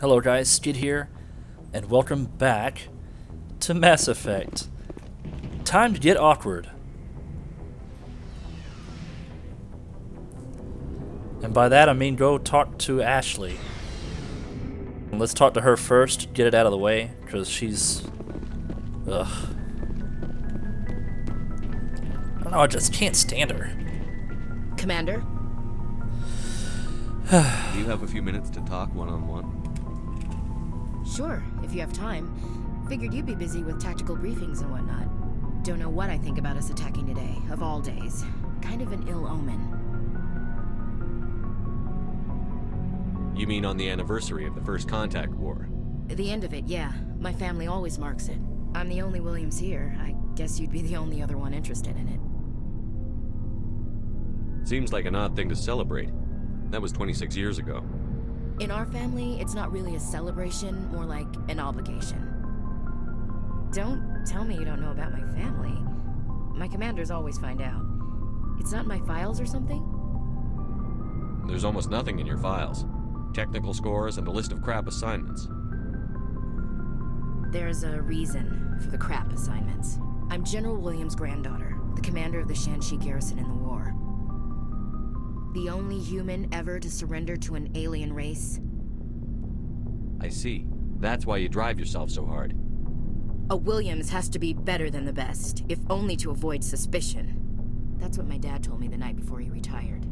Hello guys, Skidd here, and welcome back to Mass Effect. Time to get awkward. And by that I mean go talk to Ashley. Let's talk to her first, get it out of the way, because she's... ugh. I don't know, I just can't stand her. Commander? Do you have a few minutes to talk one-on-one? Sure, if you have time. Figured you'd be busy with tactical briefings and whatnot. Don't know what I think about us attacking today, of all days. Kind of an ill omen. You mean on the anniversary of the First Contact War? The end of it, yeah. My family always marks it. I'm the only Williams here. I guess you'd be the only other one interested in it. Seems like an odd thing to celebrate. That was 26 years ago. In our family, it's not really a celebration, more like an obligation. Don't tell me you don't know about my family. My commanders always find out. It's not in my files or something? There's almost nothing in your files. Technical scores and a list of crap assignments. There's a reason for the crap assignments. I'm General Williams' granddaughter, the commander of the Shanxi garrison in the war. The only human ever to surrender to an alien race. I see. That's why you drive yourself so hard. A Williams has to be better than the best, if only to avoid suspicion. That's what my dad told me the night before he retired.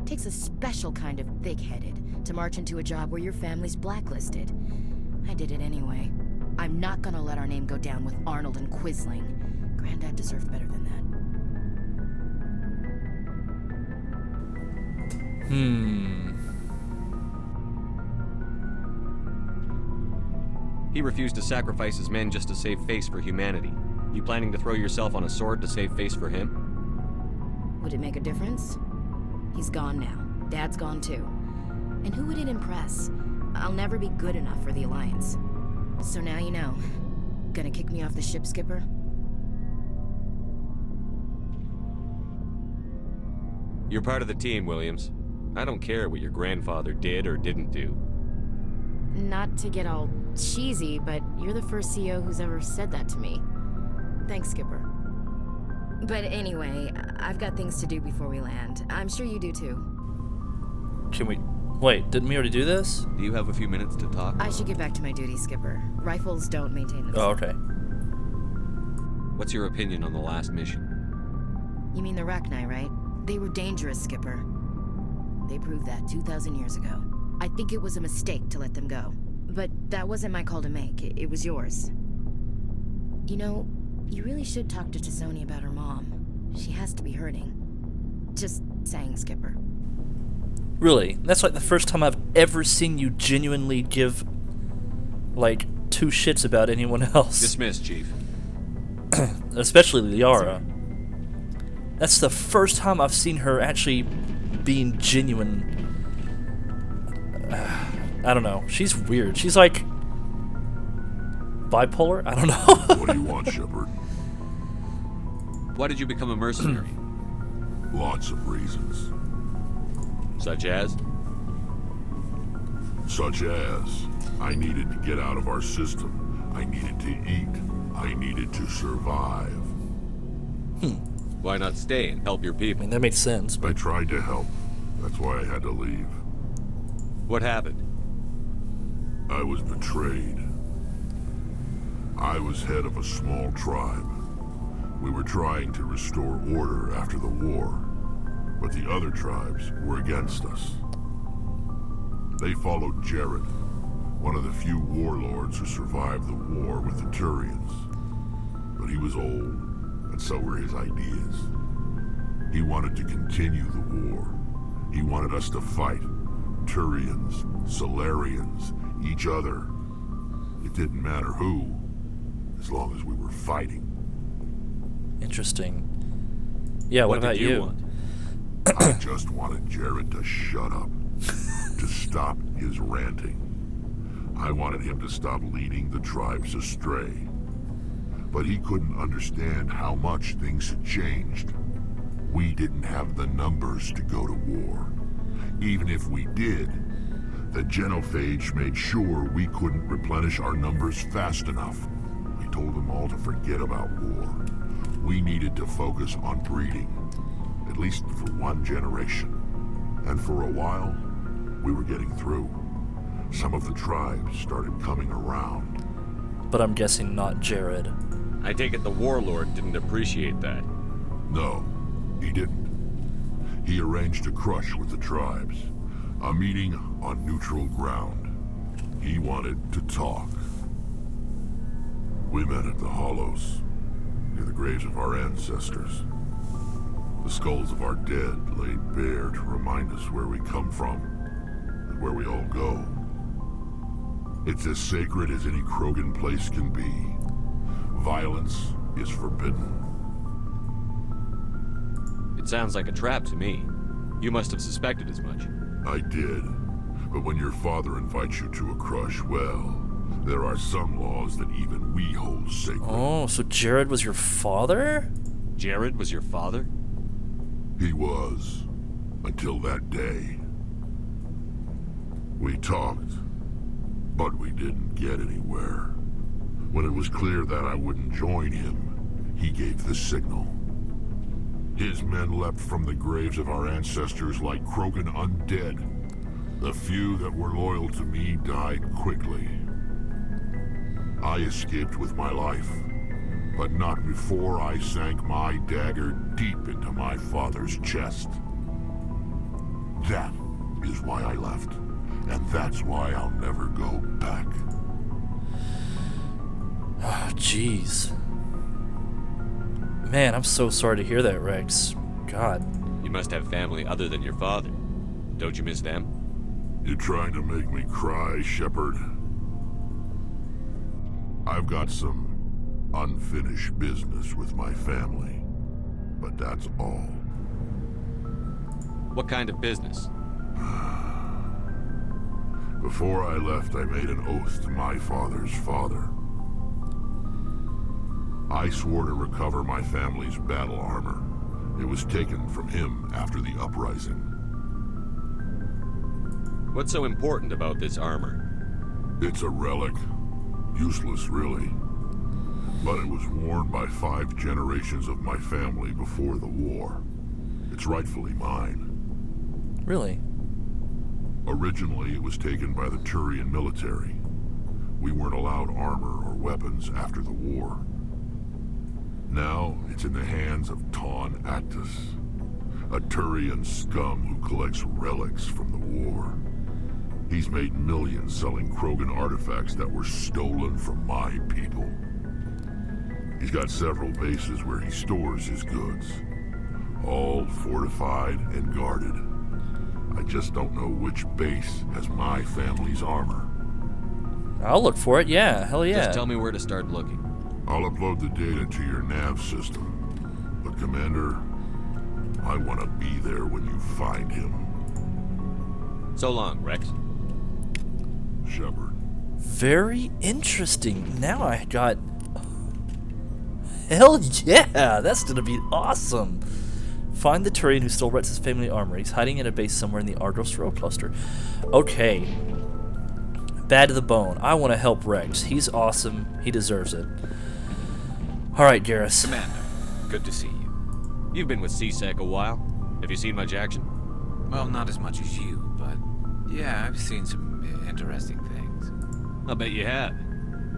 Takes a special kind of thick-headed to march into a job where your family's blacklisted. I did it anyway. I'm not gonna let our name go down with Arnold and Quisling. Granddad deserved better than that. He refused to sacrifice his men just to save face for humanity. You planning to throw yourself on a sword to save face for him? Would it make a difference? He's gone now. Dad's gone too. And who would it impress? I'll never be good enough for the Alliance. So now you know. Gonna kick me off the ship, Skipper? You're part of the team, Williams. I don't care what your grandfather did or didn't do. Not to get all cheesy, but you're the first CEO who's ever said that to me. Thanks, Skipper. But anyway, I've got things to do before we land. I'm sure you do too. Can we... wait, didn't we already do this? Do you have a few minutes to talk? I should get back to my duty, Skipper. Rifles don't maintain Oh, themselves. okay. What's your opinion on the last mission? You mean the Rachni, right? They were dangerous, Skipper. They proved that 2,000 years ago. I think it was a mistake to let them go. But that wasn't my call to make. It was yours. You know, you really should talk to T'Soni about her mom. She has to be hurting. Just saying, Skipper. Really? That's like the first time I've ever seen you genuinely give, like, two shits about anyone else. Dismissed, Chief. Especially Liara. That's the first time I've seen her actually being genuine. I don't know. She's weird. She's like bipolar? I don't know. What do you want, Shepard? Why did you become a mercenary? Lots of reasons. Such as? Such as, I needed to get out of our system. I needed to eat. I needed to survive. Why not stay and help your I people? mean, that makes sense. I tried to help. That's why I had to leave. What happened? I was betrayed. I was head of a small tribe. We were trying to restore order after the war, but the other tribes were against us. They followed Jared, one of the few warlords who survived the war with the Turians. But he was old, and so were his ideas. He wanted to continue the war. He wanted us to fight. Turians, Solarians, each other. It didn't matter who, as long as we were fighting. Interesting. Yeah, what about did you you? want? I just wanted Jared to shut up, to stop his ranting. I wanted him to stop leading the tribes astray. But he couldn't understand how much things had changed. We didn't have the numbers to go to war. Even if we did, The genophage made sure we couldn't replenish our numbers fast enough. We told them all to forget about war. We needed to focus on breeding, at least for one generation. And for a while, we were getting through. Some of the tribes started coming around. But I'm guessing not Jared. I take it the warlord didn't appreciate that. No, he didn't. He arranged a crush with the tribes. A meeting on neutral ground. He wanted to talk. We met at the Hollows, near the graves of our ancestors. The skulls of our dead laid bare to remind us where we come from, and where we all go. It's as sacred as any Krogan place can be. Violence is forbidden. It sounds like a trap to me. You must have suspected as much. I did. But when your father invites you to a crush, well, there are some laws that even we hold sacred. Oh, so Jared was your father? Jared was your father? He was. Until that day. We talked, but we didn't get anywhere. When it was clear that I wouldn't join him, he gave the signal. His men leapt from the graves of our ancestors like Krogan undead. The few that were loyal to me died quickly. I escaped with my life, but not before I sank my dagger deep into my father's chest. That is why I left, and that's why I'll never go back. Oh, jeez. Man, I'm so sorry to hear that, Wrex. God. You must have family other than your father. Don't you miss them? You trying to make me cry, Shepard? I've got some unfinished business with my family, but that's all. What kind of business? Before I left, I made an oath to my father's father. I swore to recover my family's battle armor. It was taken from him after the uprising. What's so important about this armor? It's a relic. Useless, really. But it was worn by 5 generations of my family before the war. It's rightfully mine. Really? Originally, it was taken by the Turian military. We weren't allowed armor or weapons after the war. Now, it's in the hands of Ton Actus, a Turian scum who collects relics from the war. He's made millions selling Krogan artifacts that were stolen from my people. He's got several bases where he stores his goods, all fortified and guarded. I just don't know which base has my family's armor. I'll look for it, yeah. Hell yeah. Just tell me where to start looking. I'll upload the data to your nav system. But Commander, I want to be there when you find him. So long, Wrex. Shepard. Very interesting. Now I got... Hell yeah! That's gonna be awesome! Find the Turian who stole Wrex's family armor. He's hiding in a base somewhere in the Argos Road cluster. Okay. Bad to the bone. I want to help Wrex. He's awesome. He deserves it. Alright, Garrus. Commander, good to see you. You've been with CSEC a while. Have you seen much action? Well, not as much as you, but yeah, I've seen some interesting things. I'll bet you have.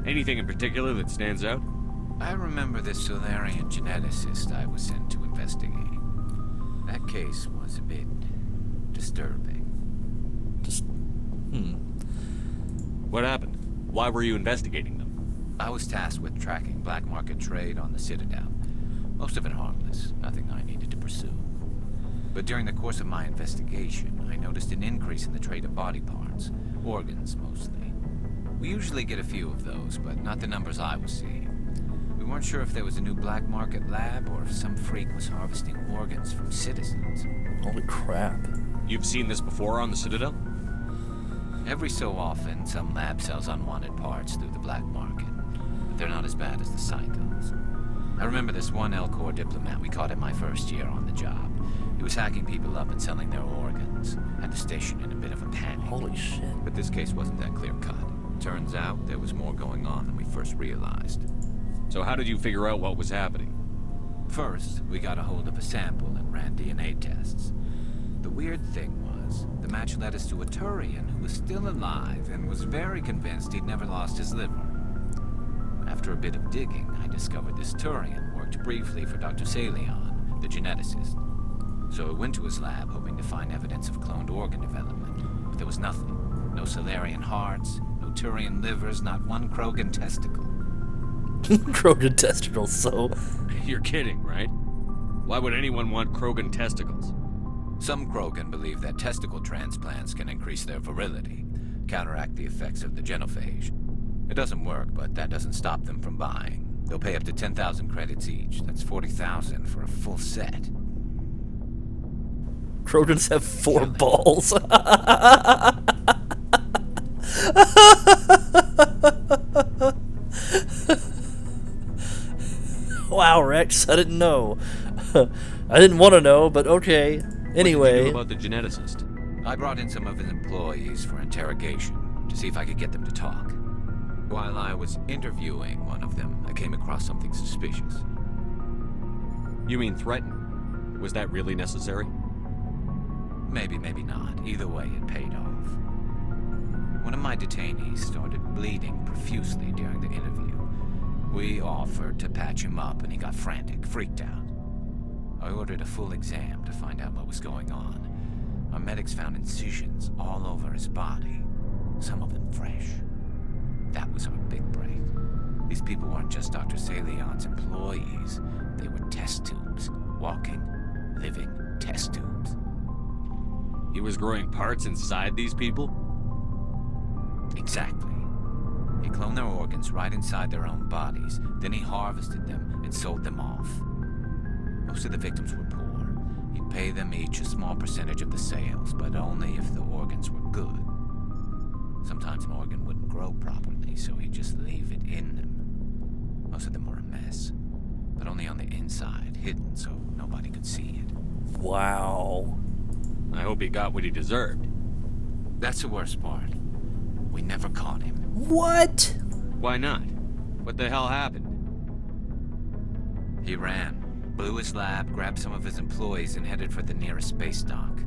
Anything in particular that stands out? I remember this Solarian geneticist I was sent to investigate. That case was a bit disturbing. What happened? Why were you investigating them? I was tasked with tracking black market trade on the Citadel. Most of it harmless, nothing I needed to pursue. But during the course of my investigation, I noticed an increase in the trade of body parts, organs mostly. We usually get a few of those, but not the numbers I was seeing. We weren't sure if there was a new black market lab or if some freak was harvesting organs from citizens. Holy crap. You've seen this before on the Citadel? Every so often, some lab sells unwanted parts through the black market. But they're not as bad as the psychos. I remember this one Elcor diplomat we caught in my first year on the job. He was hacking people up and selling their organs. Had to station in a bit of a panic. Holy shit. But this case wasn't that clear-cut. Turns out there was more going on than we first realized. So how did you figure out what was happening? First, we got a hold of a sample and ran DNA tests. The weird thing was, the match led us to a Turian who was still alive and was very convinced he'd never lost his liver. After a bit of digging, I discovered this Turian worked briefly for Dr. Salion, the geneticist. So I went to his lab hoping to find evidence of cloned organ development, but there was nothing. No Salarian hearts, no Turian livers, not one Krogan testicle. Krogan testicles, so... You're kidding, right? Why would anyone want Krogan testicles? Some Krogan believe that testicle transplants can increase their virility, counteract the effects of the genophage. It doesn't work, but that doesn't stop them from buying. They'll pay up to 10,000 credits each. That's 40,000 for a full set. Krogans have 4 balls. Wow, Wrex, I didn't know. I didn't want to know, but okay. Anyway. What did you do about the geneticist? I brought in some of his employees for interrogation, to see if I could get them to talk. While I was interviewing one of them, I came across something suspicious. You mean threaten? Was that really necessary? Maybe, maybe not. Either way, it paid off. One of my detainees started bleeding profusely during the interview. We offered to patch him up, and he got frantic, freaked out. I ordered a full exam to find out what was going on. Our medics found incisions all over his body, some of them fresh. That was our big break. These people weren't just Dr. Salion's employees. They were test tubes. Walking, living test tubes. He was growing parts inside these people? Exactly. He cloned their organs right inside their own bodies. Then he harvested them and sold them off. Most of the victims were poor. He'd pay them each a small percentage of the sales, but only if the organs were good. Sometimes an organ wouldn't grow properly, so he'd just leave it in them. Most of them were a mess, but only on the inside, hidden so nobody could see it. Wow. I hope he got what he deserved. That's the worst part. We never caught him. What? Why not? What the hell happened? He ran, blew his lab, grabbed some of his employees, and headed for the nearest space dock.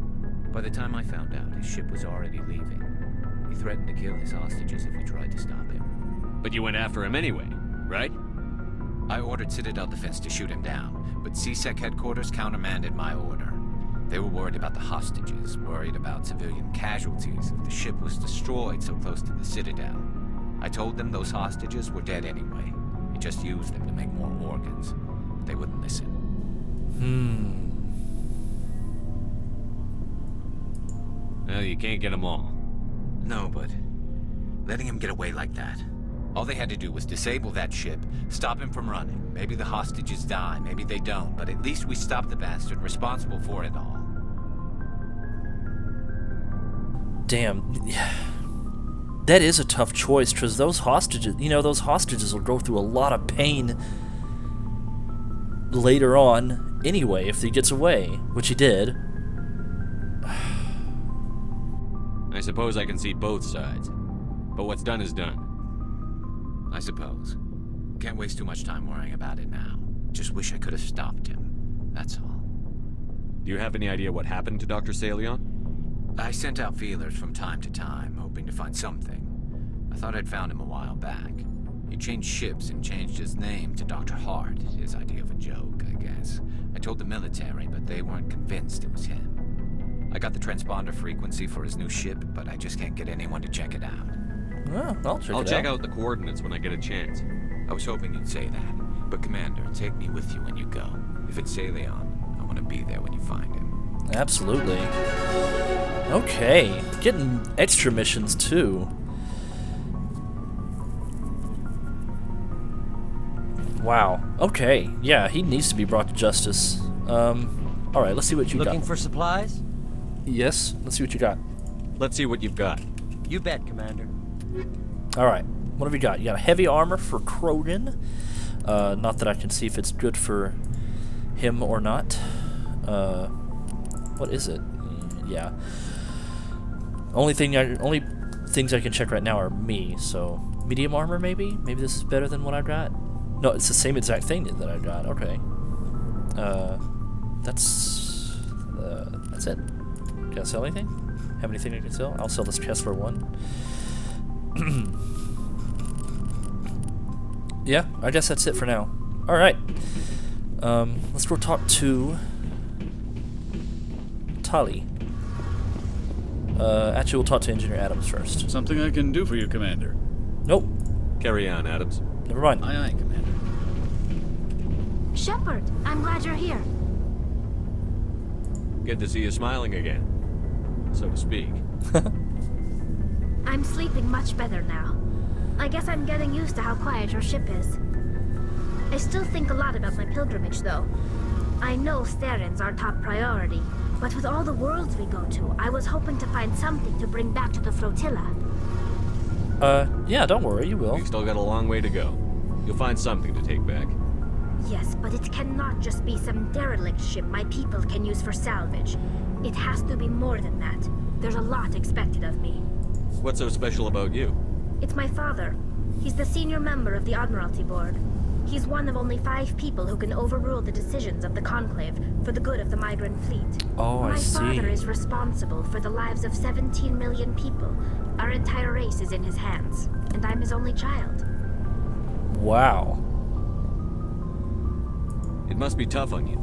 By the time I found out, his ship was already leaving. He threatened to kill his hostages if we tried to stop him. But you went after him anyway, right? I ordered Citadel Defense to shoot him down, but CSEC headquarters countermanded my order. They were worried about the hostages, worried about civilian casualties if the ship was destroyed so close to the Citadel. I told them those hostages were dead anyway. He just used them to make more organs. But they wouldn't listen. Well, you can't get them all. No, but letting him get away like that. All they had to do was disable that ship, stop him from running. Maybe the hostages die, maybe they don't, but at least we stopped the bastard responsible for it all. Damn. That is a tough choice, because those hostages, those hostages will go through a lot of pain later on anyway if he gets away, which he did. I suppose I can see both sides. But what's done is done. I suppose. Can't waste too much time worrying about it now. Just wish I could have stopped him. That's all. Do you have any idea what happened to Dr. Salion? I sent out feelers from time to time, hoping to find something. I thought I'd found him a while back. He changed ships and changed his name to Dr. Hart, his idea of a joke, I guess. I told the military, but they weren't convinced it was him. I got the transponder frequency for his new ship, but I just can't get anyone to check it out. Well, I'll check out the coordinates when I get a chance. I was hoping you'd say that. But Commander, take me with you when you go. If it's Salion, I want to be there when you find him. Absolutely. Okay, getting extra missions too. Wow. Okay. Yeah, he needs to be brought to justice. All right. Let's see what you got. Looking for supplies? Yes. Let's see what you got. Let's see what you've got. You bet, Commander. All right. What have you got? You got a heavy armor for Krogan. Not that I can see if it's good for him or not. What is it? Yeah. Only things I can check right now are me. So medium armor, maybe. Maybe this is better than what I got. No, it's the same exact thing that I got. Okay. That's it. Can I sell anything? Have anything I can sell? I'll sell this chest for 1. Yeah, I guess that's it for now. All right. Let's go talk to Tali. Actually, we'll talk to Engineer Adams first. Something I can do for you, Commander. Nope. Carry on, Adams. Never mind. Aye, aye, Commander. Shepard, I'm glad you're here. Good to see you smiling again, so to speak. I'm sleeping much better now. I guess I'm getting used to how quiet your ship is. I still think a lot about my pilgrimage, though. I know Steren's our top priority, but with all the worlds we go to, I was hoping to find something to bring back to the flotilla. Yeah, don't worry, you will. We've still got a long way to go. You'll find something to take back. Yes, but it cannot just be some derelict ship my people can use for salvage. It has to be more than that. There's a lot expected of me. What's so special about you? It's my father. He's the senior member of the Admiralty Board. He's one of only 5 people who can overrule the decisions of the Conclave for the good of the migrant fleet. Oh, I see. My father is responsible for the lives of 17 million people. Our entire race is in his hands, and I'm his only child. Wow. It must be tough on you.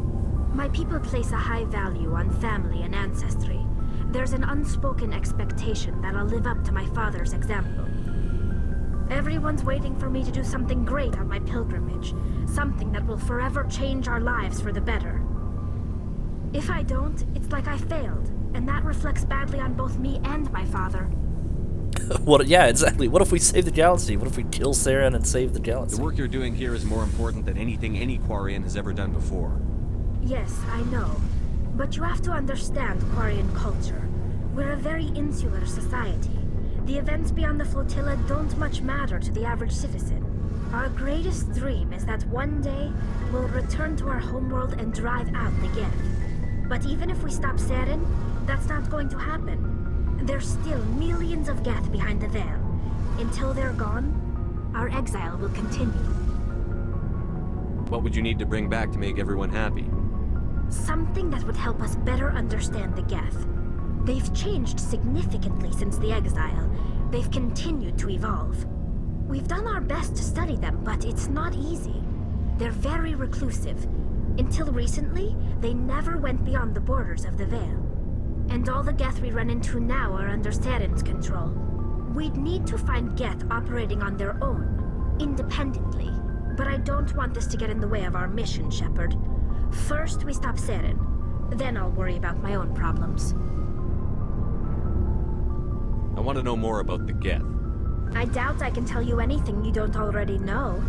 My people place a high value on family and ancestry. There's an unspoken expectation that I'll live up to my father's example. Everyone's waiting for me to do something great on my pilgrimage, something that will forever change our lives for the better. If I don't, it's like I failed, and that reflects badly on both me and my father. What? Yeah, exactly. What if we save the galaxy? What if we kill Saren and save the galaxy? The work you're doing here is more important than anything any Quarian has ever done before. Yes, I know. But you have to understand Quarian culture. We're a very insular society. The events beyond the flotilla don't much matter to the average citizen. Our greatest dream is that one day we'll return to our homeworld and drive out the geth. But even if we stop Saren, that's not going to happen. There's still millions of geth behind the veil. Until they're gone, our exile will continue. What would you need to bring back to make everyone happy? Something that would help us better understand the geth. They've changed significantly since the exile. They've continued to evolve. We've done our best to study them, but it's not easy. They're very reclusive. Until recently, they never went beyond the borders of the Veil. And all the geth we run into now are under Saren's control. We'd need to find geth operating on their own, independently. But I don't want this to get in the way of our mission, Shepard. First, we stop Saren. Then I'll worry about my own problems. I want to know more about the geth. I doubt I can tell you anything you don't already know.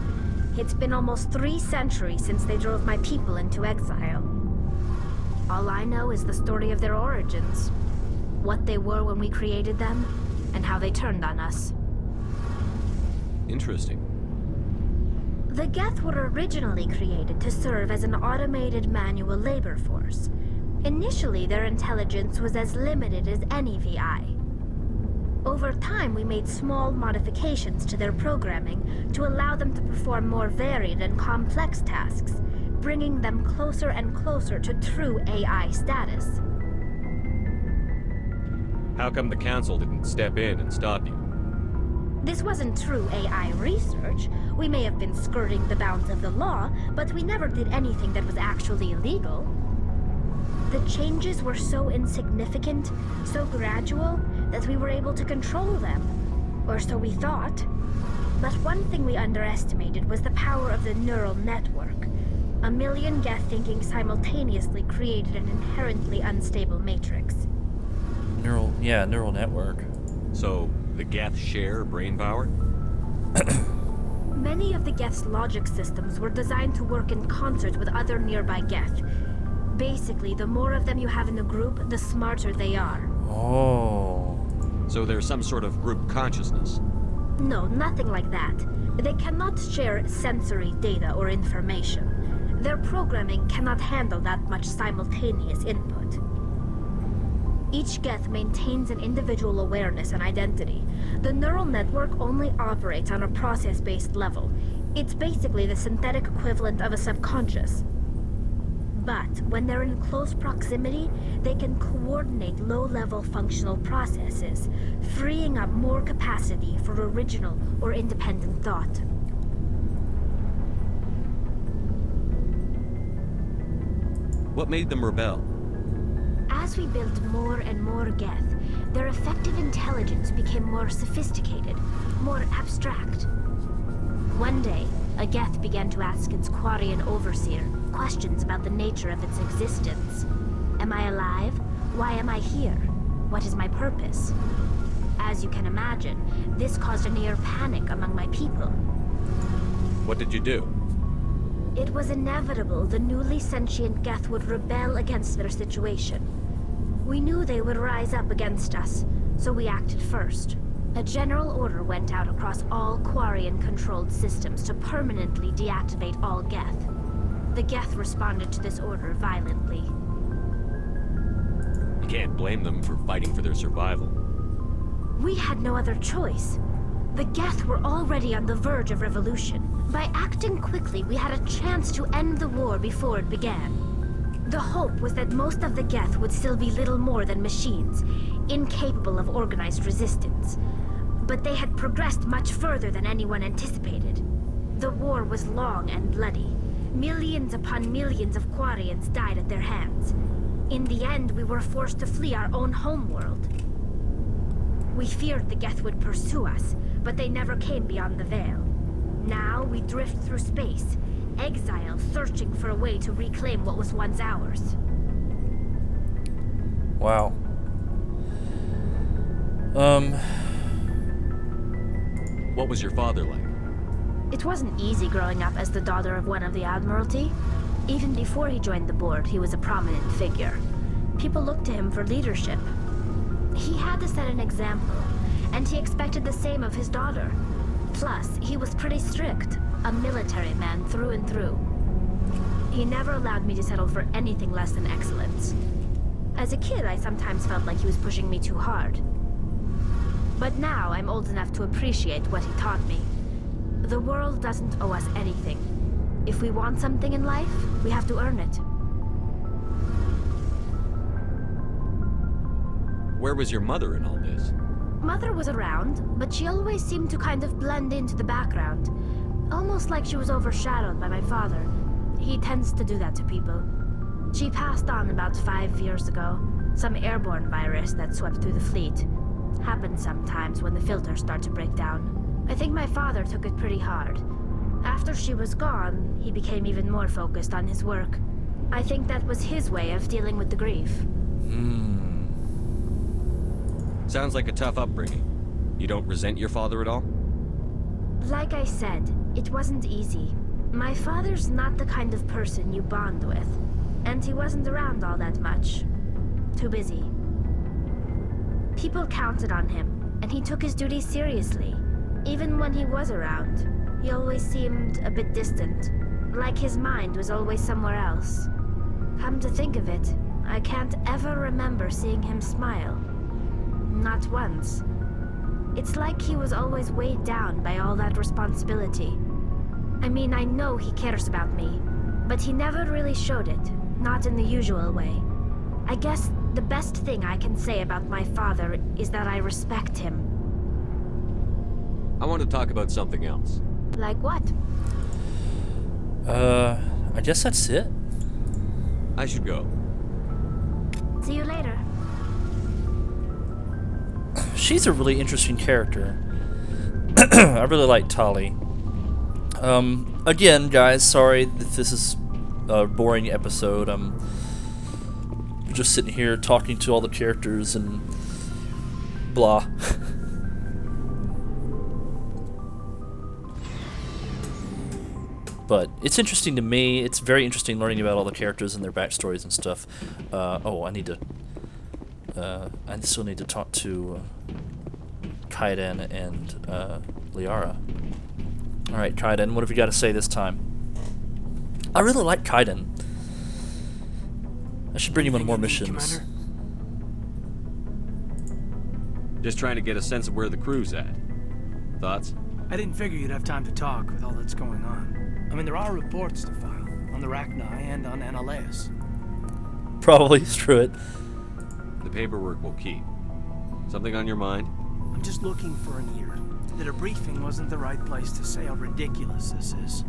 It's been almost 3 centuries since they drove my people into exile. All I know is the story of their origins. What they were when we created them, and how they turned on us. Interesting. The geth were originally created to serve as an automated manual labor force. Initially, their intelligence was as limited as any VI. Over time, we made small modifications to their programming to allow them to perform more varied and complex tasks, bringing them closer and closer to true AI status. How come the Council didn't step in and stop you? This wasn't true AI research. We may have been skirting the bounds of the law, but we never did anything that was actually illegal. The changes were so insignificant, so gradual, that we were able to control them. Or so we thought. But one thing we underestimated was the power of the neural network. A million geth thinking simultaneously created an inherently unstable matrix. Neural network. So, the geth share brain power? Many of the geth's logic systems were designed to work in concert with other nearby geth. Basically, the more of them you have in the group, the smarter they are. Oh. So there's some sort of group consciousness? No, nothing like that. They cannot share sensory data or information. Their programming cannot handle that much simultaneous input. Each geth maintains an individual awareness and identity. The neural network only operates on a process-based level. It's basically the synthetic equivalent of a subconscious. But when they're in close proximity, they can coordinate low-level functional processes, freeing up more capacity for original or independent thought. What made them rebel? As we built more and more geth, their effective intelligence became more sophisticated, more abstract. One day, a geth began to ask its Quarian overseer questions about the nature of its existence. Am I alive? Why am I here? What is my purpose? As you can imagine, this caused a near panic among my people. What did you do? It was inevitable the newly sentient geth would rebel against their situation. We knew they would rise up against us, so we acted first. A general order went out across all Quarian-controlled systems to permanently deactivate all geth. The geth responded to this order violently. You can't blame them for fighting for their survival. We had no other choice. The geth were already on the verge of revolution. By acting quickly, we had a chance to end the war before it began. The hope was that most of the geth would still be little more than machines, incapable of organized resistance. But they had progressed much further than anyone anticipated. The war was long and bloody. Millions upon millions of Quarians died at their hands. In the end, we were forced to flee our own homeworld. We feared the geth would pursue us, but they never came beyond the Veil. Now we drift through space, exile searching for a way to reclaim what was once ours. Wow. What was your father like? It wasn't easy growing up as the daughter of one of the Admiralty. Even before he joined the board, he was a prominent figure. People looked to him for leadership. He had to set an example, and he expected the same of his daughter. Plus, he was pretty strict, a military man through and through. He never allowed me to settle for anything less than excellence. As a kid, I sometimes felt like he was pushing me too hard. But now, I'm old enough to appreciate what he taught me. The world doesn't owe us anything. If we want something in life, we have to earn it. Where was your mother in all this? Mother was around, but she always seemed to kind of blend into the background. Almost like she was overshadowed by my father. He tends to do that to people. She passed on about 5 years ago. Some airborne virus that swept through the fleet. Happens sometimes when the filters start to break down. I think my father took it pretty hard. After she was gone, he became even more focused on his work. I think that was his way of dealing with the grief. Sounds like a tough upbringing. You don't resent your father at all? Like I said, it wasn't easy. My father's not the kind of person you bond with. And he wasn't around all that much. Too busy. People counted on him, and he took his duties seriously. Even when he was around, he always seemed a bit distant. Like his mind was always somewhere else. Come to think of it, I can't ever remember seeing him smile. Not once. It's like he was always weighed down by all that responsibility. I mean, I know he cares about me, but he never really showed it, not in the usual way. I guess the best thing I can say about my father is that I respect him. I want to talk about something else. Like what? I guess that's it. I should go. See you later. She's a really interesting character. I really like Tali. Again, guys, sorry if this is a boring episode. I'm just sitting here talking to all the characters and blah. But it's interesting to me. It's very interesting learning about all the characters and their backstories and stuff. Oh, I still need to talk to Kaidan and Liara. Alright, Kaidan, what have you got to say this time? I really like Kaidan. I should bring him on more missions. Just trying to get a sense of where the crew's at. Thoughts? I didn't figure you'd have time to talk with all that's going on. I mean, there are reports to file, on the Rachni and on Annaleus. Probably, screw it. The paperwork will keep. Something on your mind? I'm just looking for an ear. That a briefing wasn't the right place to say how ridiculous this is.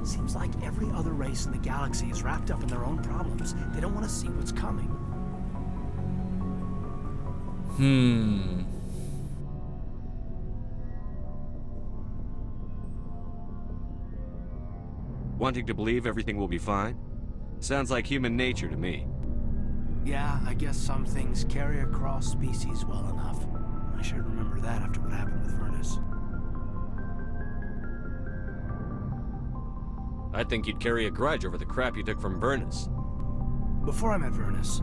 Seems like every other race in the galaxy is wrapped up in their own problems. They don't want to see what's coming. Wanting to believe everything will be fine? Sounds like human nature to me. Yeah, I guess some things carry across species well enough. I should remember that after what happened with Vernus. I think you'd carry a grudge over the crap you took from Vernus. Before I met Vernus,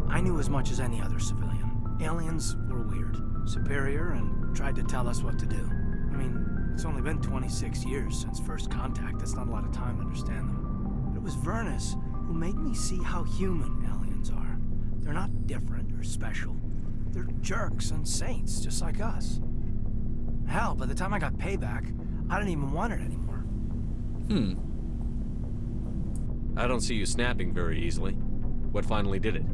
I knew as much as any other civilian. Aliens were weird, superior, and tried to tell us what to do. I mean, it's only been 26 years since first contact. That's not a lot of time to understand them. But it was Vernus who made me see how human aliens are. They're not different or special. They're jerks and saints, just like us. Hell, by the time I got payback, I didn't even want it anymore. I don't see you snapping very easily. What finally did it?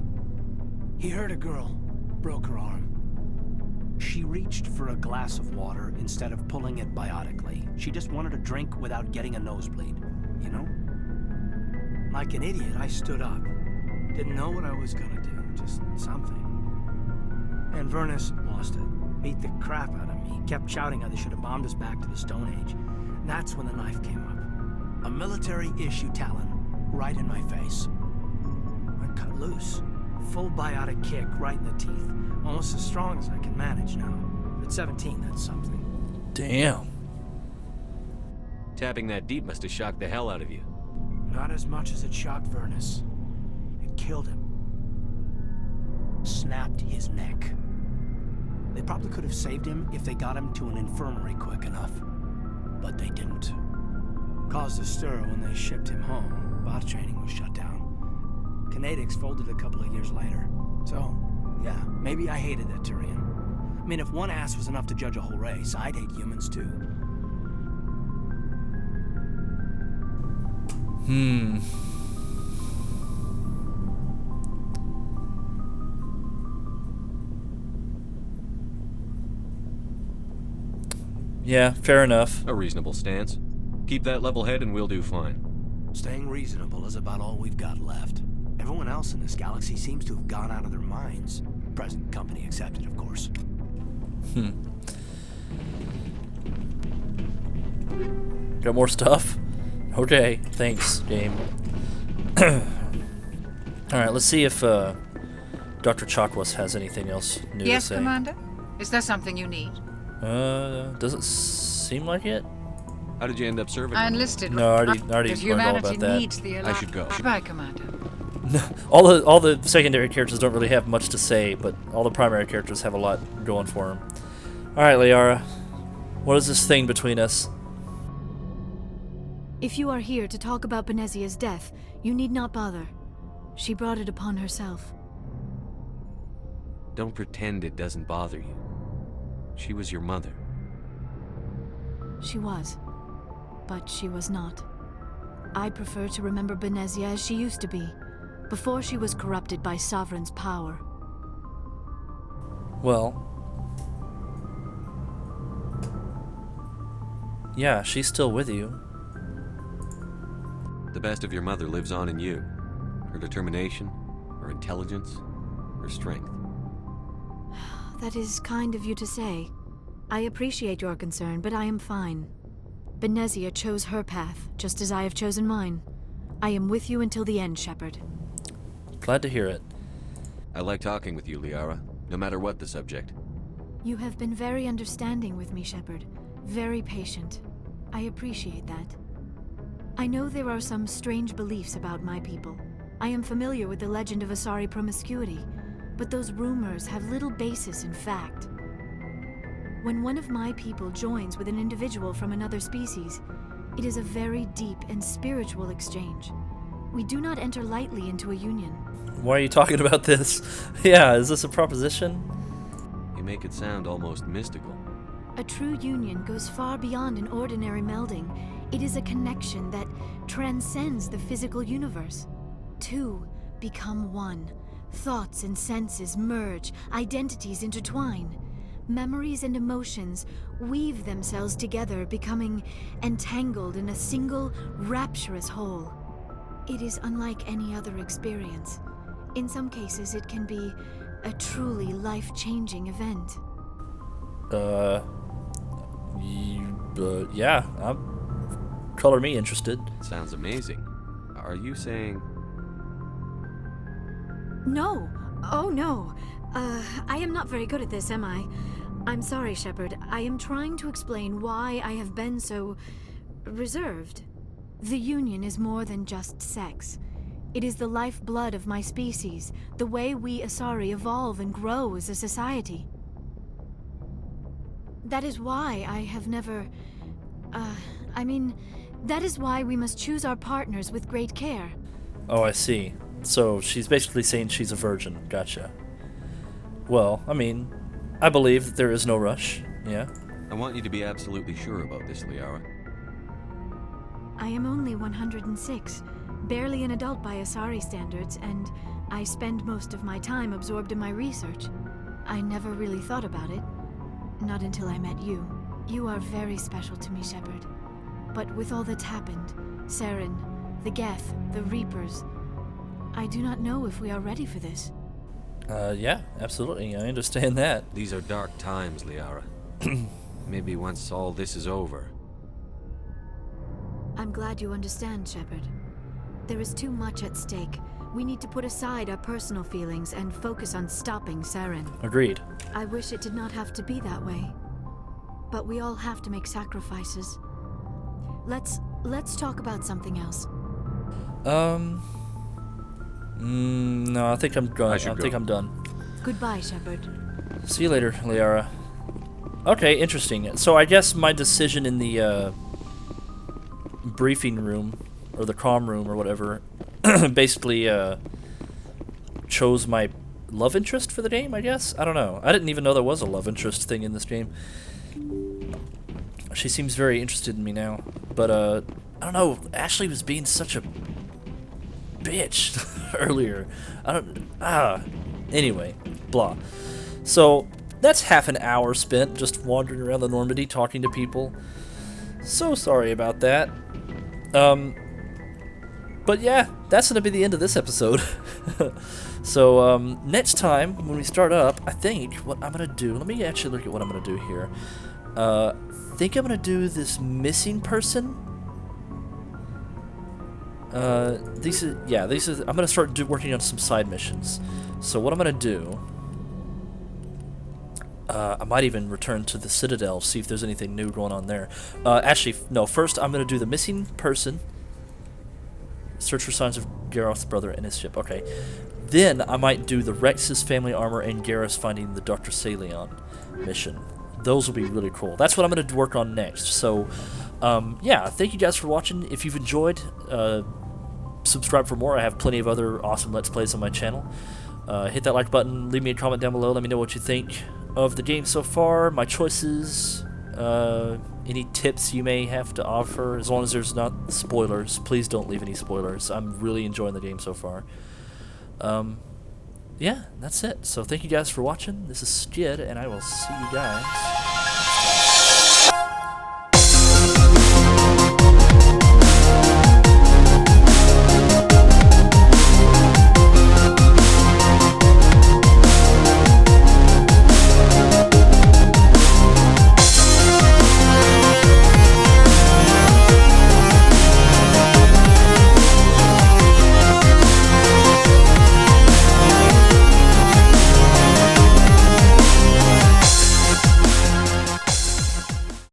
He hurt a girl, broke her arm. She reached for a glass of water instead of pulling it biotically. She just wanted a drink without getting a nosebleed, you know? Like an idiot, I stood up. Didn't know what I was gonna do, just something. And Vernus lost it. Beat the crap out of me. Kept shouting how they should have bombed us back to the Stone Age. And that's when the knife came up. A military-issue talon, right in my face. I cut loose. Full biotic kick right in the teeth. Almost as strong as I can manage now. At 17, that's something. Damn. Tapping that deep must have shocked the hell out of you. Not as much as it shocked Vernus. It killed him. Snapped his neck. They probably could have saved him if they got him to an infirmary quick enough. But they didn't. Caused a stir when they shipped him home. Bot training was shut down. Kinetics folded a couple of years later. So, yeah, maybe I hated that Turian. I mean, if one ass was enough to judge a whole race, I'd hate humans too. Yeah, fair enough. A reasonable stance. Keep that level head and we'll do fine. Staying reasonable is about all we've got left. Everyone else in this galaxy seems to have gone out of their minds. Present company accepted, of course. Got more stuff? Okay, thanks, game. Alright, let's see if Dr. Chakwas has anything else new to Yes, say. Commander? Is there something you need? Doesn't seem like it. How did you end up serving? I enlisted. No, I already Because learned all humanity about that. needs the I should go. Goodbye, Commander. all the secondary characters don't really have much to say, but all the primary characters have a lot going for them. Alright, Liara. What is this thing between us? If you are here to talk about Benezia's death, you need not bother. She brought it upon herself. Don't pretend it doesn't bother you. She was your mother. She was. But she was not. I prefer to remember Benezia as she used to be, before she was corrupted by Sovereign's power. Well... yeah, she's still with you. The best of your mother lives on in you. Her determination, her intelligence, her strength. That is kind of you to say. I appreciate your concern, but I am fine. Benezia chose her path, just as I have chosen mine. I am with you until the end, Shepard. Glad to hear it. I like talking with you, Liara, no matter what the subject. You have been very understanding with me, Shepard. Very patient. I appreciate that. I know there are some strange beliefs about my people. I am familiar with the legend of Asari promiscuity, but those rumors have little basis in fact. When one of my people joins with an individual from another species, it is a very deep and spiritual exchange. We do not enter lightly into a union. Why are you talking about this? Yeah, is this a proposition? You make it sound almost mystical. A true union goes far beyond an ordinary melding. It is a connection that transcends the physical universe. Two become one. Thoughts and senses merge, identities intertwine. Memories and emotions weave themselves together, becoming entangled in a single, rapturous whole. It is unlike any other experience. In some cases, it can be a truly life-changing event. Yeah, color me interested. Sounds amazing. Are you saying... No. Oh, no. I am not very good at this, am I? I'm sorry, Shepard. I am trying to explain why I have been so... reserved. The Union is more than just sex. It is the lifeblood of my species, the way we Asari evolve and grow as a society. That is why I have never... that is why we must choose our partners with great care. Oh, I see. So she's basically saying she's a virgin. Gotcha. Well, I mean, I believe that there is no rush. Yeah. I want you to be absolutely sure about this, Liara. I am only 106, barely an adult by Asari standards, and I spend most of my time absorbed in my research. I never really thought about it. Not until I met you. You are very special to me, Shepard. But with all that's happened, Saren, the Geth, the Reapers, I do not know if we are ready for this. Yeah, absolutely. I understand that. These are dark times, Liara. Maybe once all this is over. I'm glad you understand, Shepard. There is too much at stake. We need to put aside our personal feelings and focus on stopping Saren. Agreed. I wish it did not have to be that way. But we all have to make sacrifices. Let's talk about something else. No, I think I'm done. I think I'm done. Goodbye, Shepard. See you later, Liara. Okay, interesting. So I guess my decision in the briefing room, or the comm room, or whatever, basically chose my love interest for the game, I guess? I don't know. I didn't even know there was a love interest thing in this game. She seems very interested in me now. But, I don't know. Ashley was being such a bitch earlier. Anyway, blah. So, that's half an hour spent just wandering around the Normandy talking to people. So sorry about that. But yeah, that's going to be the end of this episode. So, next time, when we start up, I think what I'm going to do... Let me actually look at what I'm going to do here. I think I'm going to do this missing person. I'm going to start working on some side missions. So what I'm going to do... I might even return to the Citadel, see if there's anything new going on there. Actually, no, first I'm going to do the missing person. Search for signs of Garrus' brother and his ship. Okay. Then I might do the Wrex's family armor and Garrus finding the Dr. Salion mission. Those will be really cool. That's what I'm going to work on next. So, yeah, thank you guys for watching. If you've enjoyed, subscribe for more. I have plenty of other awesome Let's Plays on my channel. Hit that like button. Leave me a comment down below. Let me know what you think of the game so far, my choices, any tips you may have to offer, as long as there's not spoilers. Please don't leave any spoilers. I'm really enjoying the game so far. Yeah, that's it. So thank you guys for watching. This is Skidd, and I will see you guys